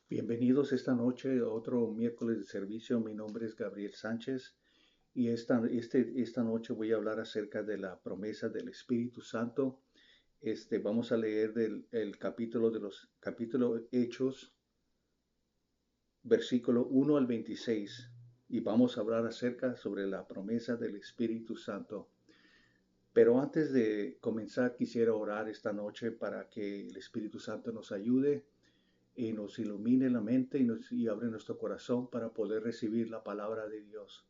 Bienvenidos esta noche a otro miércoles de servicio. Mi nombre es Gabriel Sánchez y esta noche voy a hablar acerca de la promesa del Espíritu Santo. Vamos a leer el capítulo Hechos, versículo 1 al 26, y vamos a hablar acerca sobre la promesa del Espíritu Santo. Pero antes de comenzar, quisiera orar esta noche para que el Espíritu Santo nos ayude y nos ilumine la mente y abre nuestro corazón para poder recibir la palabra de Dios.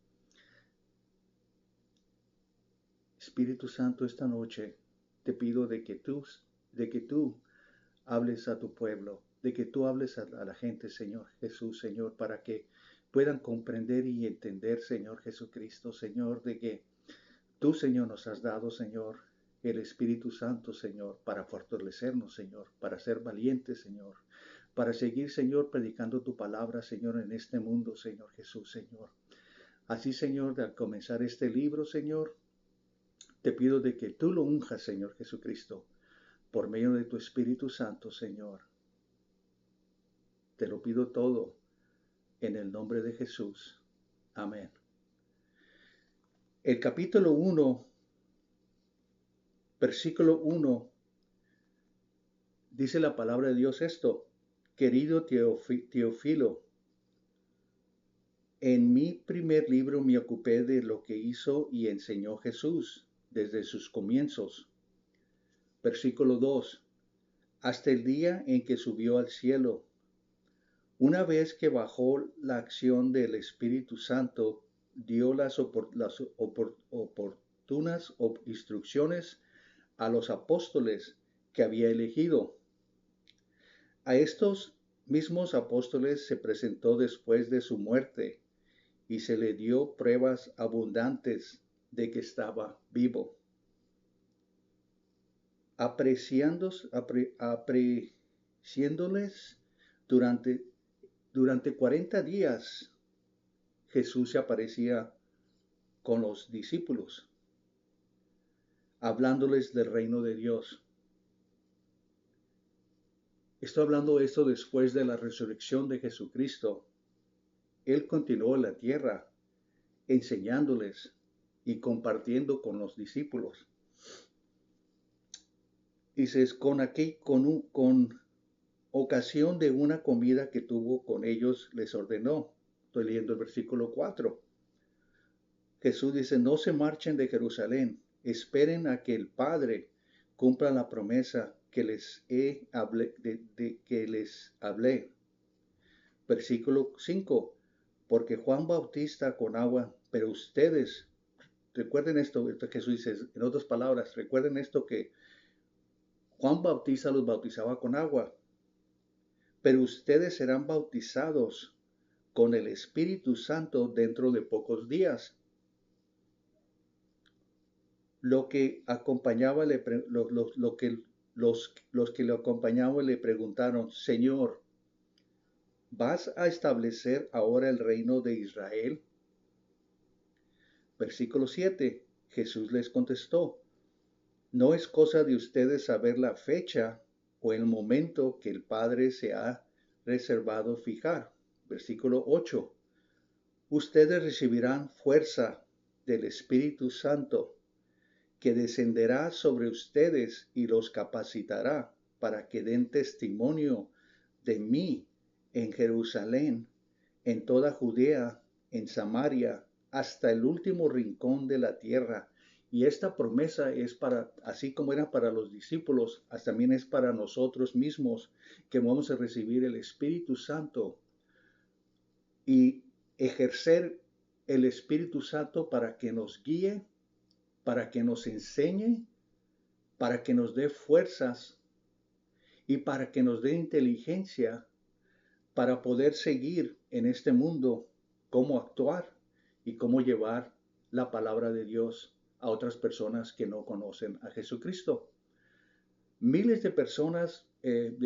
Espíritu Santo, esta noche te pido de que tú hables a tu pueblo, de que tú hables a la gente, Señor Jesús, Señor, para que puedan comprender y entender, Señor Jesucristo, Señor, de que tú, Señor, nos has dado, Señor, el Espíritu Santo, Señor, para fortalecernos, Señor, para ser valientes, Señor, para seguir, Señor, predicando tu palabra, Señor, en este mundo, Señor Jesús, Señor. Así, Señor, al comenzar este libro, Señor, te pido de que tú lo unjas, Señor Jesucristo, por medio de tu Espíritu Santo, Señor. Te lo pido todo en el nombre de Jesús. Amén. El capítulo 1, versículo 1, dice la palabra de Dios esto: Querido Teófilo, en mi primer libro me ocupé de lo que hizo y enseñó Jesús desde sus comienzos. Versículo 2, hasta el día en que subió al cielo. Una vez que bajó la acción del Espíritu Santo, dio las oportunas instrucciones a los apóstoles que había elegido. A estos mismos apóstoles se presentó después de su muerte y se le dio pruebas abundantes de que estaba vivo. Apreciándoles durante 40 días, Jesús se aparecía con los discípulos, hablándoles del reino de Dios. Estoy hablando de esto después de la resurrección de Jesucristo. Él continuó en la tierra enseñándoles y compartiendo con los discípulos. Dices, con ocasión de una comida que tuvo con ellos, les ordenó. Estoy leyendo el versículo 4. Jesús dice, no se marchen de Jerusalén, esperen a que el Padre cumpla la promesa que les hablé. Versículo 5, porque Juan bautiza con agua, pero ustedes, recuerden esto Jesús dice, en otras palabras, recuerden esto que Juan Bautista los bautizaba con agua, pero ustedes serán bautizados con el Espíritu Santo dentro de pocos días. Lo que acompañaba, los que lo acompañaban le preguntaron, Señor, ¿vas a establecer ahora el reino de Israel? Versículo 7. Jesús les contestó, no es cosa de ustedes saber la fecha o el momento que el Padre se ha reservado fijar. Versículo 8. Ustedes recibirán fuerza del Espíritu Santo, que descenderá sobre ustedes y los capacitará para que den testimonio de mí en Jerusalén, en toda Judea, en Samaria, hasta el último rincón de la tierra. Y esta promesa es para, así como era para los discípulos, también es para nosotros mismos, que vamos a recibir el Espíritu Santo y ejercer el Espíritu Santo para que nos guíe, para que nos enseñe, para que nos dé fuerzas y para que nos dé inteligencia para poder seguir en este mundo cómo actuar y cómo llevar la palabra de Dios a otras personas que no conocen a Jesucristo. Miles de personas,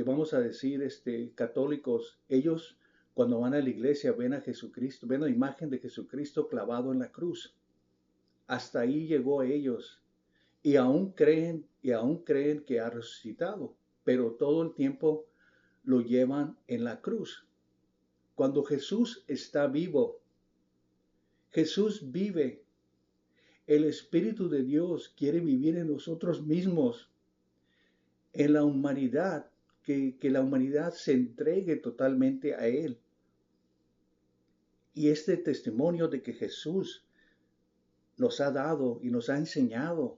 vamos a decir, católicos, ellos cuando van a la iglesia ven a Jesucristo, ven la imagen de Jesucristo clavado en la cruz. Hasta ahí llegó a ellos y aún creen que ha resucitado, pero todo el tiempo lo llevan en la cruz. cuando Jesús está vivo, Jesús vive. El Espíritu de Dios quiere vivir en nosotros mismos, en la humanidad, que la humanidad se entregue totalmente a Él. Y este testimonio de que Jesús nos ha dado y nos ha enseñado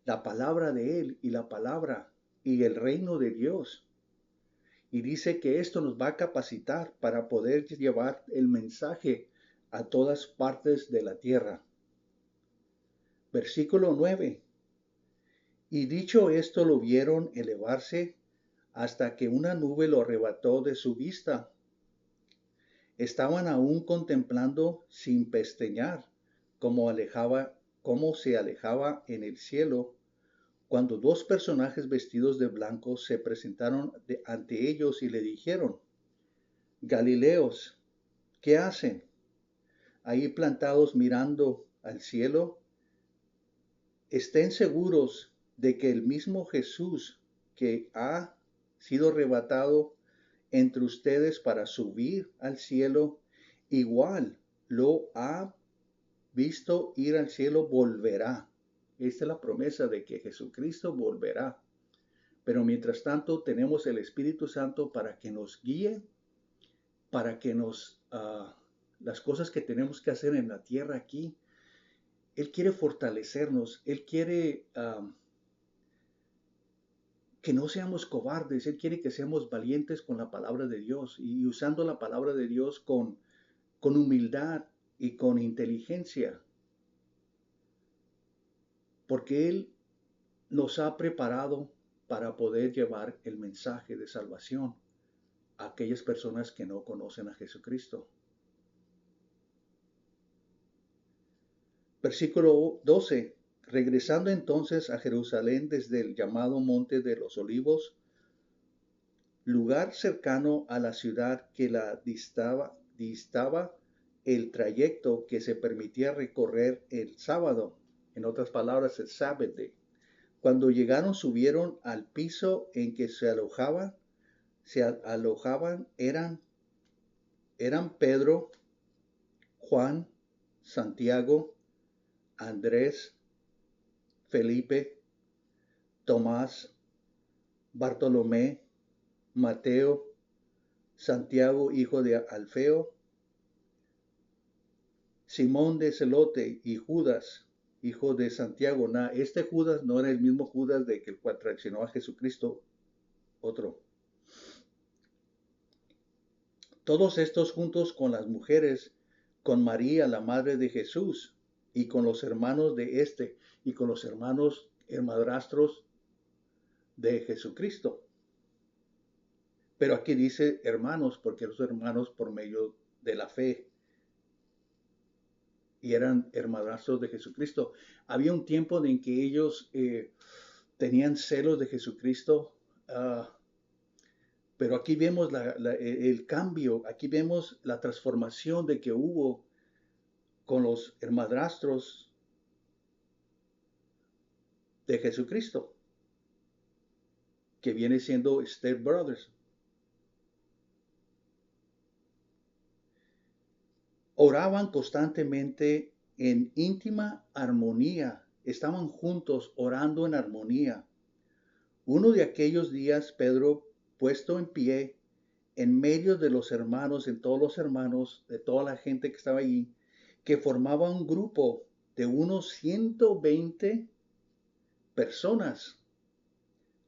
la palabra de Él y la palabra y el reino de Dios. Y dice que esto nos va a capacitar para poder llevar el mensaje a todas partes de la tierra. Versículo 9. Y dicho esto lo vieron elevarse hasta que una nube lo arrebató de su vista. Estaban aún contemplando sin pestañear cómo se alejaba en el cielo, cuando dos personajes vestidos de blanco se presentaron ante ellos y le dijeron: Galileos, ¿qué hacen ahí plantados mirando al cielo? Estén seguros de que el mismo Jesús que ha sido arrebatado entre ustedes para subir al cielo, igual lo ha visto ir al cielo, volverá. Esta es la promesa de que Jesucristo volverá. Pero mientras tanto tenemos el Espíritu Santo para que nos guíe, para que las cosas que tenemos que hacer en la tierra aquí. Él quiere fortalecernos, Él quiere que no seamos cobardes, Él quiere que seamos valientes con la palabra de Dios y usando la palabra de Dios con humildad y con inteligencia. Porque Él nos ha preparado para poder llevar el mensaje de salvación a aquellas personas que no conocen a Jesucristo. Versículo 12. Regresando entonces a Jerusalén desde el llamado Monte de los Olivos, lugar cercano a la ciudad que la distaba el trayecto que se permitía recorrer el sábado, en otras palabras, el Sabbath day. Cuando llegaron, subieron al piso en que se alojaban, eran Pedro, Juan, Santiago, Andrés, Felipe, Tomás, Bartolomé, Mateo, Santiago, hijo de Alfeo, Simón de Celote y Judas, hijo de Santiago. Este Judas no era el mismo Judas de que el cual traicionó a Jesucristo, otro. Todos estos juntos con las mujeres, con María, la madre de Jesús, y con los hermanos de y con los hermanos hermadrastros de Jesucristo. Pero aquí dice hermanos, porque los hermanos por medio de la fe, y eran hermadrastros de Jesucristo. Había un tiempo en que ellos tenían celos de Jesucristo, pero aquí vemos el cambio, aquí vemos la transformación de que hubo con los hermadrastros de Jesucristo, que viene siendo step brothers. Oraban constantemente en íntima armonía, estaban juntos orando en armonía. Uno de aquellos días, Pedro, puesto en pie, en medio de los hermanos, en todos los hermanos, de toda la gente que estaba allí, que formaba un grupo de unos 120 personas,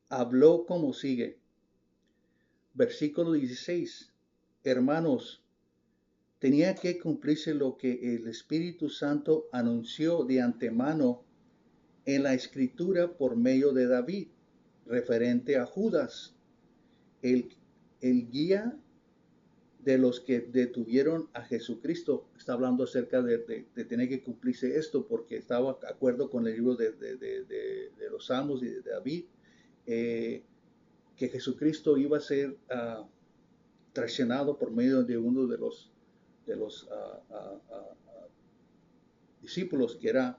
habló como sigue. Versículo 16. Hermanos, tenía que cumplirse lo que el Espíritu Santo anunció de antemano en la Escritura por medio de David, referente a Judas, el guía de los que detuvieron a Jesucristo. Está hablando acerca de tener que cumplirse esto, porque estaba de acuerdo con el libro de los Salmos y de David, que Jesucristo iba a ser traicionado por medio de uno de los discípulos, que era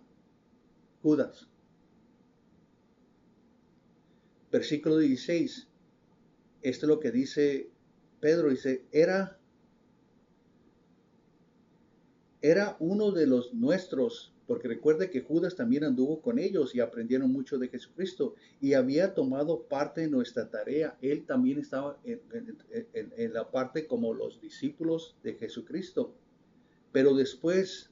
Judas. Versículo 16. Esto es lo que dice Pedro, dice, era era uno de los nuestros, porque recuerde que Judas también anduvo con ellos y aprendieron mucho de Jesucristo y había tomado parte en nuestra tarea. Él también estaba en la parte como los discípulos de Jesucristo. Pero después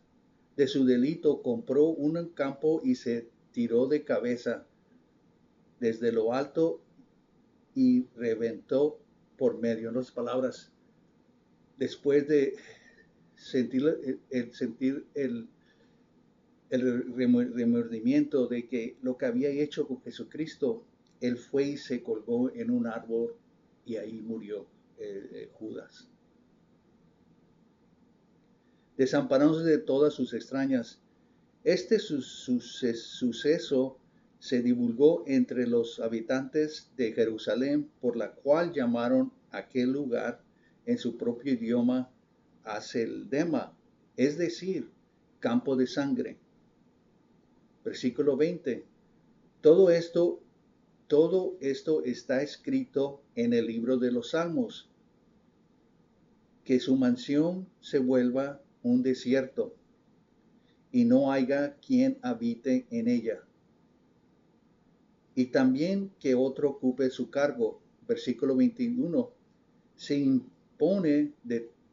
de su delito compró un campo y se tiró de cabeza desde lo alto y reventó por medio. En otras palabras, después de sentir el remordimiento de que lo que había hecho con Jesucristo, él fue y se colgó en un árbol y ahí murió Judas. Desamparándose de todas sus extrañas, este suceso se divulgó entre los habitantes de Jerusalén, por la cual llamaron aquel lugar en su propio idioma Aceldema, es decir, campo de sangre. Versículo 20. Todo esto, todo esto está escrito en el libro de los Salmos, que su mansión se vuelva un desierto y no haya quien habite en ella. Y también que otro ocupe su cargo. Versículo 21. Se impone,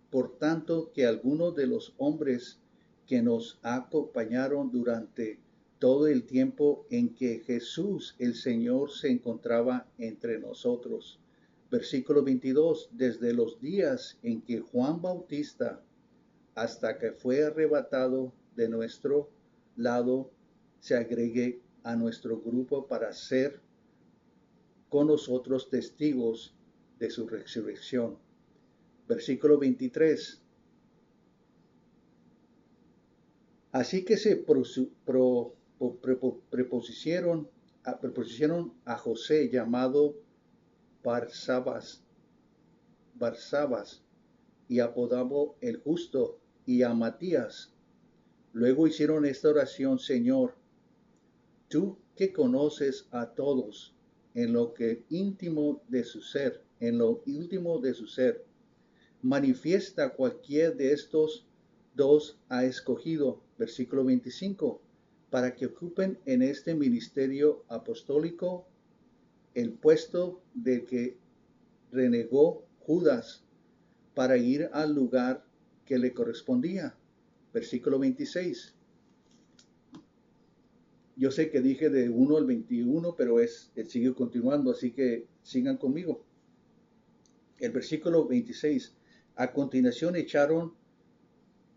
por tanto, que algunos de los hombres que nos acompañaron durante todo el tiempo en que Jesús el Señor se encontraba entre nosotros. Versículo 22. Desde los días en que Juan Bautista hasta que fue arrebatado de nuestro lado, se agregue a nuestro grupo para ser con nosotros testigos de su resurrección. Versículo 23. Así que se prepusieron a José llamado Barsabas y apodado el justo, y a Matías. Luego hicieron esta oración: Señor, tú que conoces a todos en lo que íntimo de su ser, en lo último de su ser, manifiesta cualquier de estos dos ha escogido, versículo 25, para que ocupen en este ministerio apostólico el puesto del que renegó Judas para ir al lugar que le correspondía. Versículo 26. Yo sé que dije de 1 al 21, pero sigue continuando, así que sigan conmigo. El versículo 26. A continuación echaron,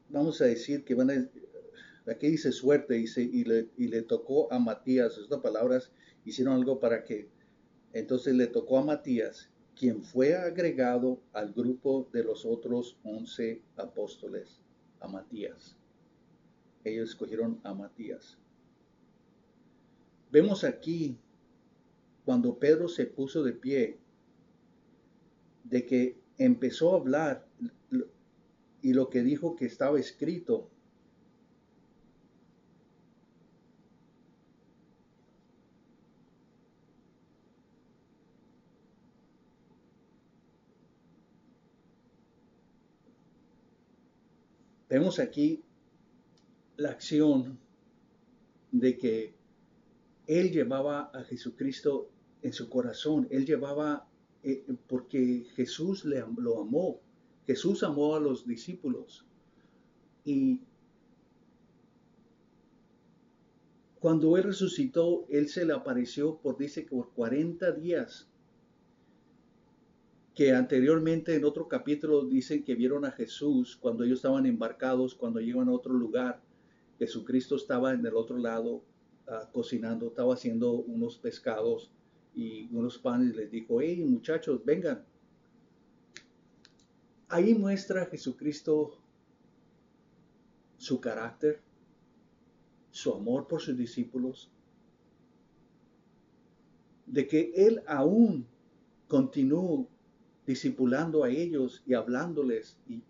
vamos a decir que aquí dice suerte, y le tocó a Matías. Estas palabras hicieron algo para que, entonces le tocó a Matías, quien fue agregado al grupo de los otros 11 apóstoles. A Matías. Ellos escogieron a Matías. Vemos aquí, cuando Pedro se puso de pie, de que empezó a hablar y lo que dijo que estaba escrito. Vemos aquí la acción de que él llevaba a Jesucristo en su corazón. Él llevaba, porque Jesús lo amó. Jesús amó a los discípulos. Y cuando él resucitó, él se le apareció dice que por 40 días. Que anteriormente en otro capítulo dicen que vieron a Jesús cuando ellos estaban embarcados, cuando llegan a otro lugar. Jesucristo estaba en el otro lado cocinando, estaba haciendo unos pescados y unos panes, y les dijo: hey muchachos, vengan. Ahí muestra Jesucristo su carácter, su amor por sus discípulos, de que él aún continuó discipulando a ellos y hablándoles y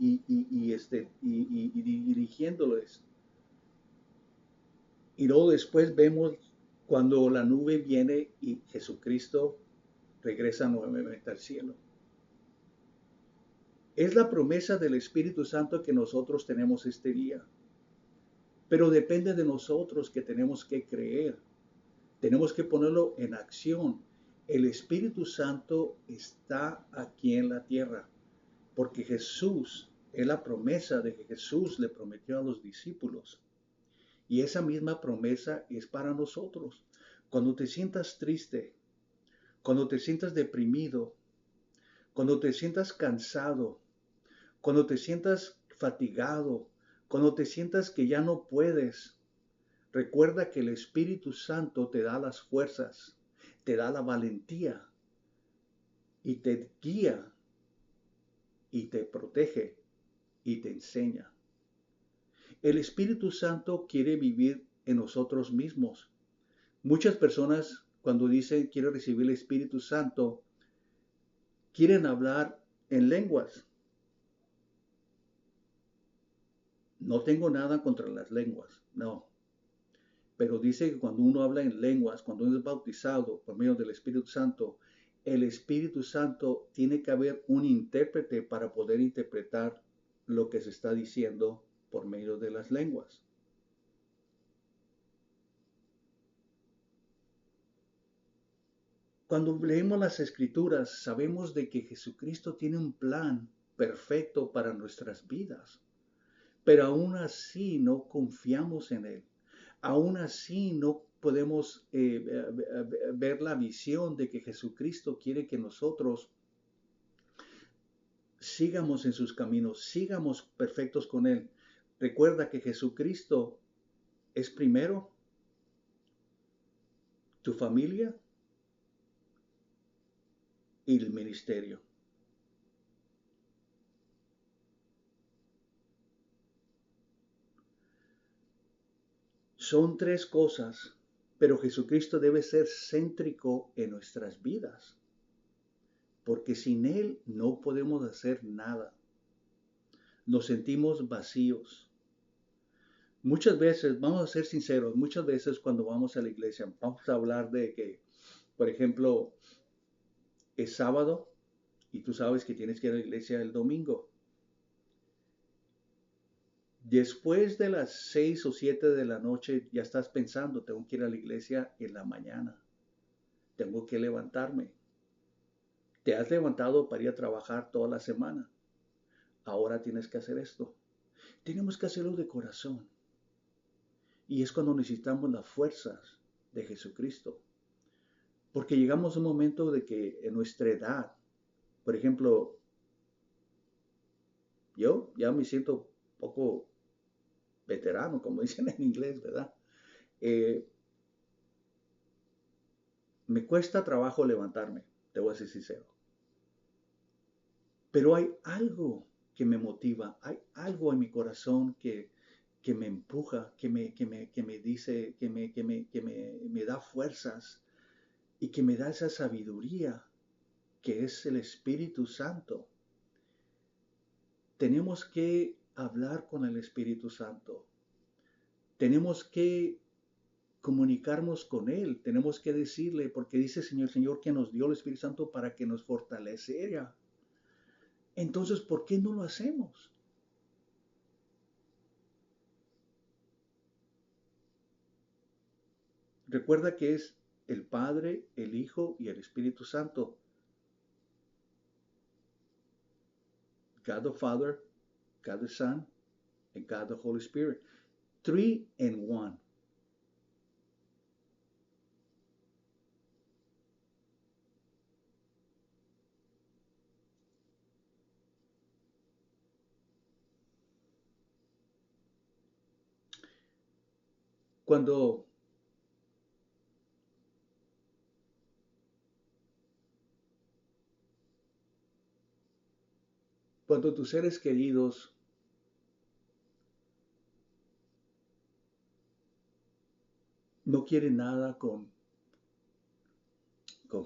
dirigiéndoles. Y luego después vemos cuando la nube viene y Jesucristo regresa nuevamente al cielo. Es la promesa del Espíritu Santo que nosotros tenemos este día. Pero depende de nosotros que tenemos que creer. Tenemos que ponerlo en acción. El Espíritu Santo está aquí en la tierra. Porque Jesús, es la promesa de que Jesús le prometió a los discípulos. Y esa misma promesa es para nosotros. Cuando te sientas triste, cuando te sientas deprimido, cuando te sientas cansado, cuando te sientas fatigado, cuando te sientas que ya no puedes, recuerda que el Espíritu Santo te da las fuerzas, te da la valentía y te guía y te protege y te enseña. El Espíritu Santo quiere vivir en nosotros mismos. Muchas personas cuando dicen quiero recibir el Espíritu Santo, quieren hablar en lenguas. No tengo nada contra las lenguas, no. Pero dice que cuando uno habla en lenguas, cuando uno es bautizado por medio del Espíritu Santo, el Espíritu Santo tiene que haber un intérprete para poder interpretar lo que se está diciendo por medio de las lenguas. Cuando leemos las Escrituras, sabemos de que Jesucristo tiene un plan perfecto para nuestras vidas, pero aún así no confiamos en Él. Aún así no podemos ver la visión de que Jesucristo quiere que nosotros sigamos en sus caminos, sigamos perfectos con Él. Recuerda que Jesucristo es primero tu familia y el ministerio. Son tres cosas, pero Jesucristo debe ser céntrico en nuestras vidas, porque sin Él no podemos hacer nada. Nos sentimos vacíos. Muchas veces, vamos a ser sinceros, muchas veces cuando vamos a la iglesia, vamos a hablar de que, por ejemplo, es sábado y tú sabes que tienes que ir a la iglesia el domingo. Después de las 6 o 7 de la noche ya estás pensando, tengo que ir a la iglesia en la mañana, tengo que levantarme. Te has levantado para ir a trabajar toda la semana, ahora tienes que hacer esto. Tenemos que hacerlo de corazón. Y es cuando necesitamos las fuerzas de Jesucristo. Porque llegamos a un momento de que en nuestra edad, por ejemplo, yo ya me siento un poco veterano, como dicen en inglés, ¿verdad? Eh, Me cuesta trabajo levantarme, te voy a ser sincero. Pero hay algo que me motiva, hay algo en mi corazón que me empuja, que me dice, me da fuerzas y que me da esa sabiduría que es el Espíritu Santo. Tenemos que hablar con el Espíritu Santo. Tenemos que comunicarnos con Él. Tenemos que decirle, porque dice el Señor que nos dio el Espíritu Santo para que nos fortaleciera. Entonces, ¿por qué no lo hacemos? Recuerda que es el Padre, el Hijo y el Espíritu Santo. God the Father, God the Son, and God the Holy Spirit. Three in one. Cuando cuando tus seres queridos no quieren nada con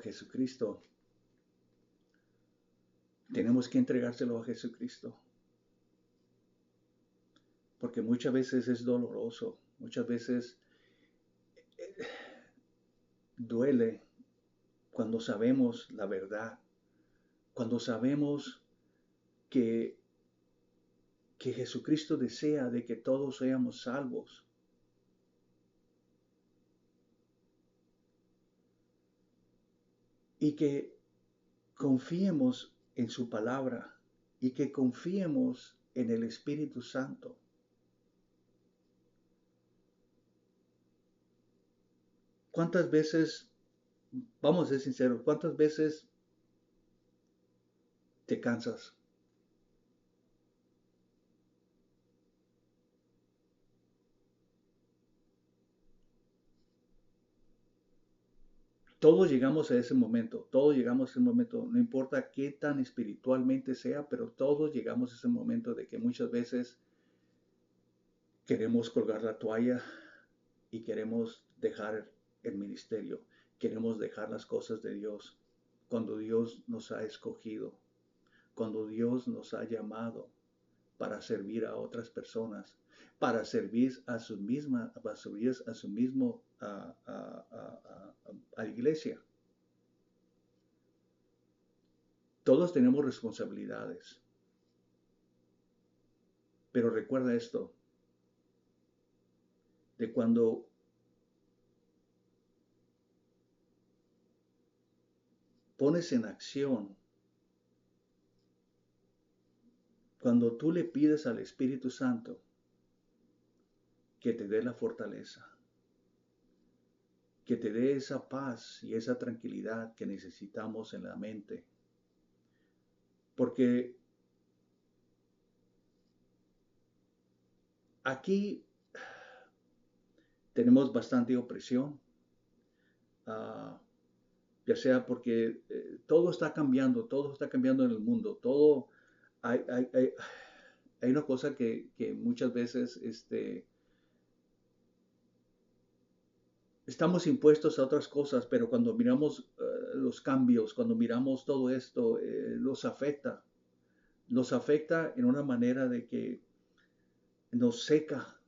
Jesucristo, tenemos que entregárselo a Jesucristo. Porque muchas veces es doloroso, muchas veces duele cuando sabemos la verdad, cuando sabemos que, que Jesucristo desea de que todos seamos salvos. Y que confiemos en su palabra y que confiemos en el Espíritu Santo. ¿Cuántas veces, vamos a ser sinceros, cuántas veces te cansas? Todos llegamos a ese momento, todos llegamos a ese momento, no importa qué tan espiritualmente sea, pero todos llegamos a ese momento de que muchas veces queremos colgar la toalla y queremos dejar el ministerio, queremos dejar las cosas de Dios, cuando Dios nos ha escogido, cuando Dios nos ha llamado para servir a otras personas, para servir a su misma, para servir a su mismo, a la iglesia. Todos tenemos responsabilidades, pero recuerda esto, de cuando pones en acción, cuando tú le pides al Espíritu Santo que te dé la fortaleza, que te dé esa paz y esa tranquilidad que necesitamos en la mente, porque aquí tenemos bastante opresión, uh, ya sea porque todo está cambiando en el mundo, todo, hay, hay, hay, hay una cosa que muchas veces estamos impuestos a otras cosas, pero cuando miramos los cambios, cuando miramos todo esto, nos afecta en una manera de que nos seca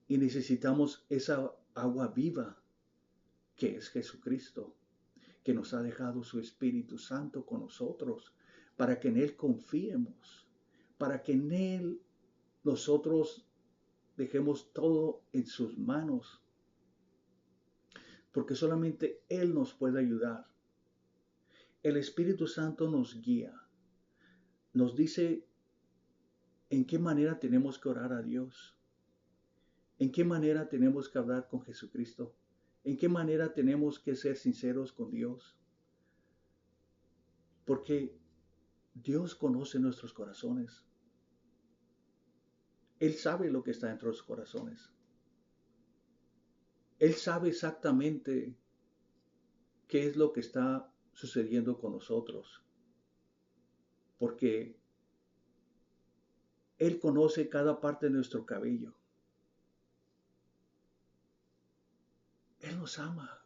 y necesitamos esa agua viva que es Jesucristo, que nos ha dejado su Espíritu Santo con nosotros, para que en Él confiemos, para que en Él nosotros dejemos todo en sus manos, porque solamente Él nos puede ayudar. El Espíritu Santo nos guía, nos dice en qué manera tenemos que orar a Dios, en qué manera tenemos que hablar con Jesucristo, en qué manera tenemos que ser sinceros con Dios, porque Dios conoce nuestros corazones. Él sabe lo que está dentro de los corazones. Él sabe exactamente qué es lo que está sucediendo con nosotros, porque Él conoce cada parte de nuestro cabello. Él nos ama.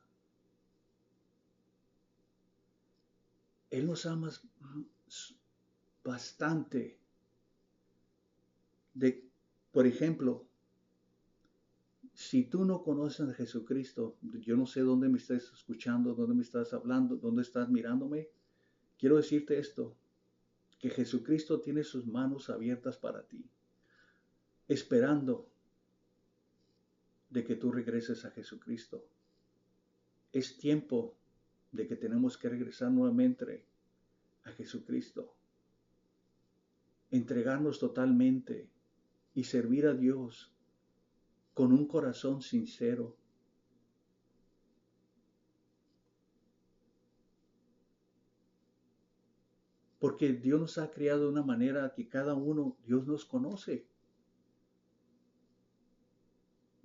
Él nos ama bastante. Por ejemplo, si tú no conoces a Jesucristo, yo no sé dónde me estás escuchando, dónde me estás hablando, dónde estás mirándome. Quiero decirte esto, que Jesucristo tiene sus manos abiertas para ti, esperando de que tú regreses a Jesucristo. Es tiempo de que tenemos que regresar nuevamente a Jesucristo, entregarnos totalmente y servir a Dios con un corazón sincero. Porque Dios nos ha creado de una manera que cada uno, Dios nos conoce.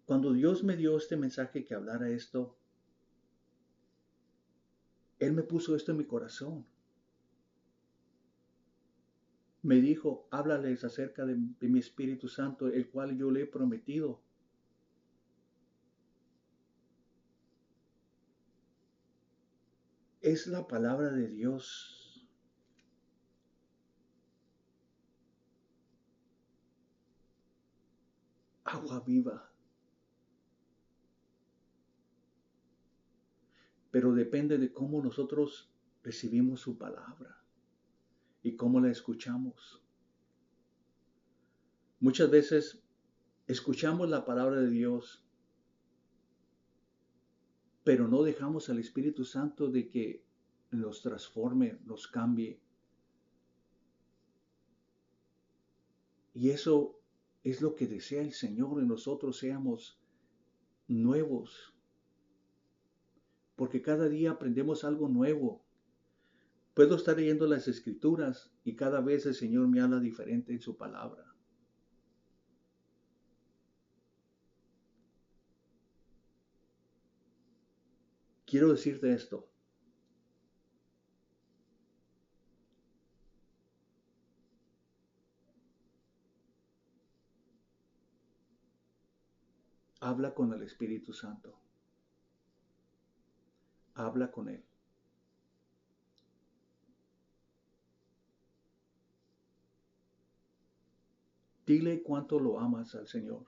Cuando Dios me dio este mensaje que hablara esto, Él me puso esto en mi corazón. Me dijo, háblales acerca de mi Espíritu Santo, el cual yo le he prometido. Es la palabra de Dios. Agua viva. Pero depende de cómo nosotros recibimos su palabra. y cómo la escuchamos. Muchas veces escuchamos la palabra de Dios, pero no dejamos al Espíritu Santo de que nos transforme, nos cambie. Y eso es lo que desea el Señor, en nosotros seamos nuevos, porque cada día aprendemos algo nuevo. Puedo estar leyendo las Escrituras y cada vez el Señor me habla diferente en su palabra. Quiero decirte esto. Habla con el Espíritu Santo. Habla con Él. Dile cuánto lo amas al Señor.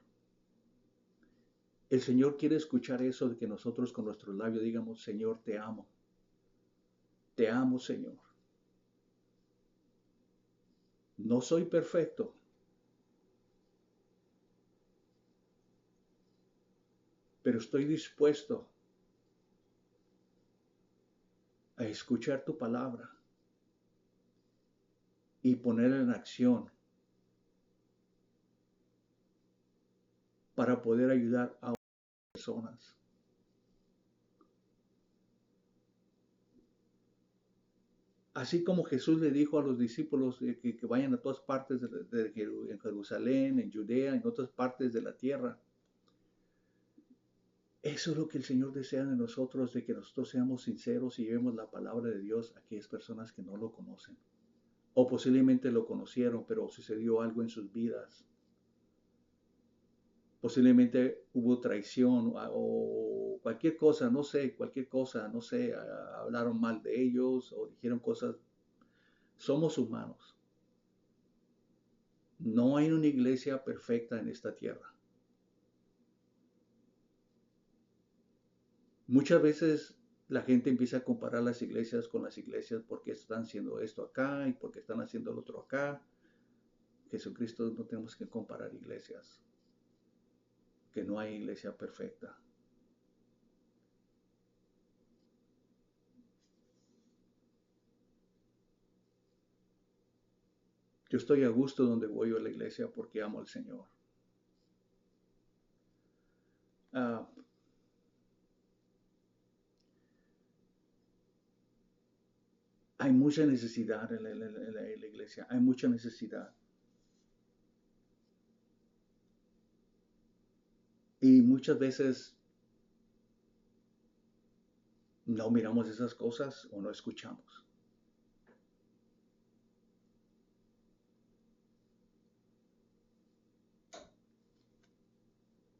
El Señor quiere escuchar eso de que nosotros con nuestros labios digamos, Señor, te amo. Te amo, Señor. No soy perfecto, pero estoy dispuesto a escuchar tu palabra y ponerla en acción para poder ayudar a otras personas. Así como Jesús le dijo a los discípulos que vayan a todas partes en Jerusalén, en Judea, en otras partes de la tierra. Eso es lo que el Señor desea de nosotros, de que nosotros seamos sinceros y llevemos la palabra de Dios a aquellas personas que no lo conocen. O posiblemente lo conocieron, pero sucedió algo en sus vidas. Posiblemente hubo traición o cualquier cosa, no sé, cualquier cosa, no sé, hablaron mal de ellos o dijeron cosas. Somos humanos. No hay una iglesia perfecta en esta tierra. Muchas veces la gente empieza a comparar las iglesias con las iglesias porque están haciendo esto acá y porque están haciendo lo otro acá. Jesucristo, no tenemos que comparar iglesias, que no hay iglesia perfecta. Yo estoy a gusto donde voy a la iglesia porque amo al Señor. Ah, hay mucha necesidad en la iglesia, hay mucha necesidad. Y muchas veces no miramos esas cosas o no escuchamos.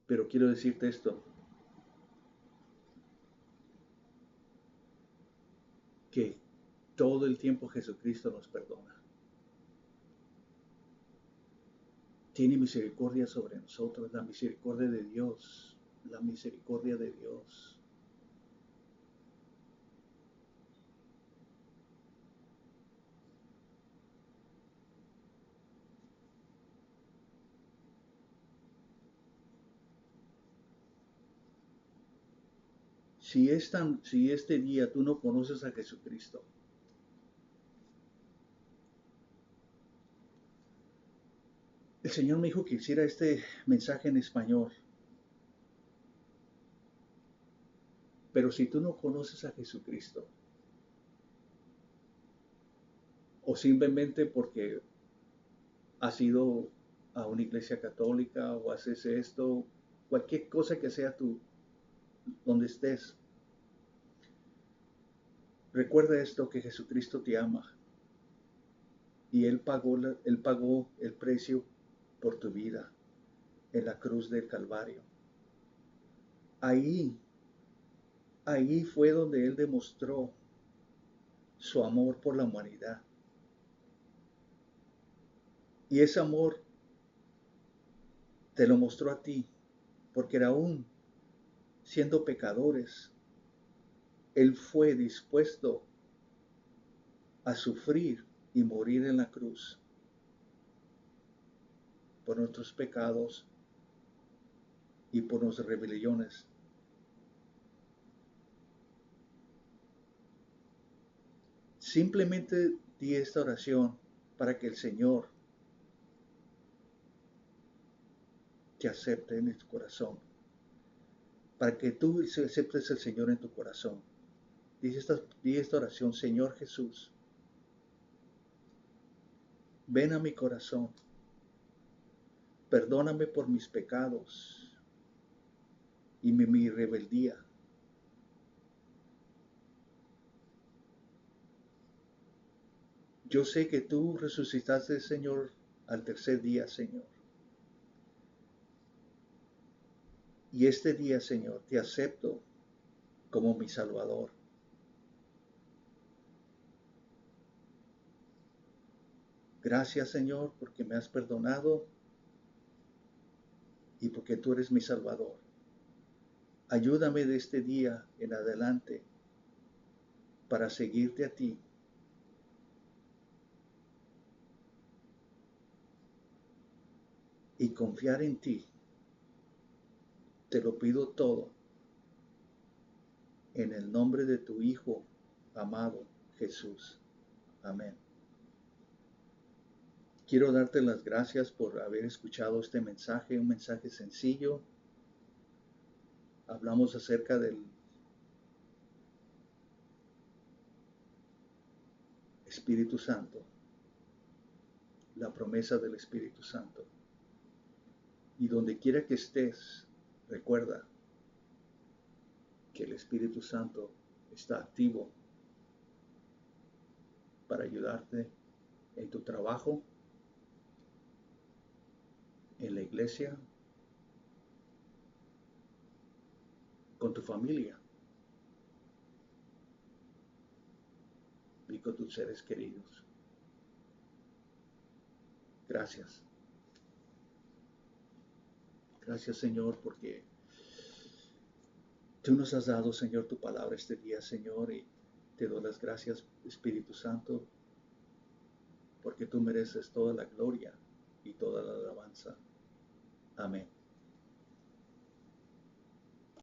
Pero quiero decirte esto, que todo el tiempo Jesucristo nos perdona. Tiene misericordia sobre nosotros, la misericordia de Dios, la misericordia de Dios. Si este día tú no conoces a Jesucristo, el Señor me dijo que hiciera este mensaje en español. Pero si tú no conoces a Jesucristo, o simplemente porque has ido a una iglesia católica o haces esto, cualquier cosa que sea tú, donde estés, recuerda esto, que Jesucristo te ama y Él pagó el precio por tu vida en la cruz del Calvario. Ahí, ahí fue donde Él demostró su amor por la humanidad. Y ese amor te lo mostró a ti, porque aún siendo pecadores, Él fue dispuesto a sufrir y morir en la cruz por nuestros pecados y por nuestras rebeliones. Simplemente di esta oración para que el Señor te acepte en tu corazón, para que tú aceptes al Señor en tu corazón. Di esta oración: Señor Jesús, ven a mi corazón, perdóname por mis pecados y mi rebeldía. Yo sé que tú resucitaste, Señor, al tercer día, Señor. Y este día, Señor, te acepto como mi Salvador. Gracias, Señor, porque me has perdonado y porque tú eres mi Salvador. Ayúdame de este día en adelante para seguirte a ti y confiar en ti. Te lo pido todo en el nombre de tu Hijo amado Jesús. Amén. Quiero darte las gracias por haber escuchado este mensaje, un mensaje sencillo. Hablamos acerca del Espíritu Santo, la promesa del Espíritu Santo. Y donde quiera que estés, recuerda que el Espíritu Santo está activo para ayudarte en tu trabajo, en la iglesia, con tu familia y con tus seres queridos. Gracias. Gracias, Señor, porque tú nos has dado, Señor, tu palabra este día, Señor, y te doy las gracias, Espíritu Santo, porque tú mereces toda la gloria y toda la alabanza. Amén.